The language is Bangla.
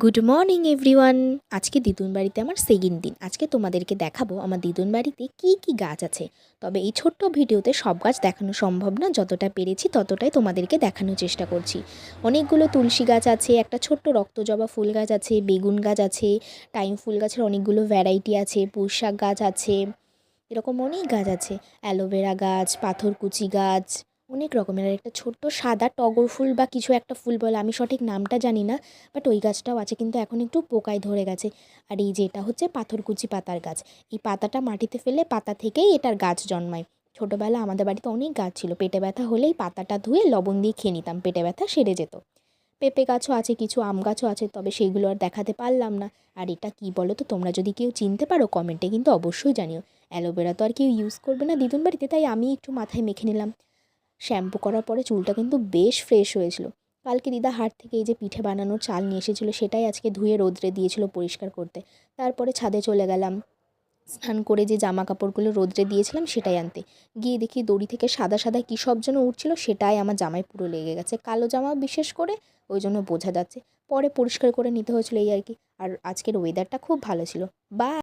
Good morning everyone. আজকে দিদুন বাড়িতে আমার সেকেন্ড দিন। আজকে তোমাদেরকে দেখাবো আমার দিদুন বাড়িতে কি কি গাছ আছে। তবে এই ছোট্ট ভিডিওতে সব গাছ দেখানো সম্ভব না, যতটা পেরেছি ততটাই তোমাদেরকে দেখানোর চেষ্টা করছি। অনেকগুলো তুলসী গাছ আছে, একটা ছোট্ট রক্তজবা ফুল গাছ আছে, বেগুন গাছ আছে, টাইম ফুল গাছের অনেকগুলো ভ্যারাইটি আছে, পুঁই শাক গাছ আছে, এরকম অনেক গাছ আছে, অ্যালোভেরা গাছ, পাথরকুচি গাছ, অনেক রকমের। আর একটা ছোট্ট সাদা টগর ফুল বা কিছু একটা ফুল বলে, আমি সঠিক নামটা জানি না, বাট ওই গাছটাও আছে, কিন্তু এখন একটু পোকায় ধরে গেছে। আর এই যে এটা হচ্ছে পাথরকুচি পাতার গাছ। এই পাতাটা মাটিতে ফেলে পাতা থেকেই এটার গাছ জন্মায়। ছোটোবেলা আমাদের বাড়িতে অনেক গাছ ছিল, পেটে ব্যথা হলেই পাতাটা ধুয়ে লবণ দিয়ে খেয়ে নিতাম, পেটে ব্যথা সেরে যেত। পেঁপে গাছও আছে, কিছু আম গাছও আছে, তবে সেইগুলো আর দেখাতে পারলাম না। আর এটা কি বলো তো, তোমরা যদি কেউ চিনতে পারো কমেন্টে কিন্তু অবশ্যই জানিও। অ্যালোভেরা তো আর কেউ ইউজ করবে না দিদুন বাড়িতে, তাই আমি একটু মাথায় মেখে নিলাম। শ্যাম্পু করার পরে চুলটা কিন্তু বেশ ফ্রেশ হয়েছিল। কালকে দিদা হাট থেকে এই যে পিঠে বানানোর চাল নিয়ে এসেছিলো, সেটাই আজকে ধুয়ে রোদ্রে দিয়েছিল পরিষ্কার করতে। তারপরে ছাদে চলে গেলাম স্নান করে, যে জামা কাপড়গুলো রোদ্রে দিয়েছিলাম সেটাই আনতে। গিয়ে দেখি দড়ি থেকে সাদা সাদা কী সব যেন উঠছিল, সেটাই আমার জামায় পুরো লেগে গেছে, কালো জামা বিশেষ করে, ওই জন্য বোঝা যাচ্ছে। পরে পরিষ্কার করে নিতে হয়েছিল এই আর কি। আর আজকের ওয়েদারটা খুব ভালো ছিল। বা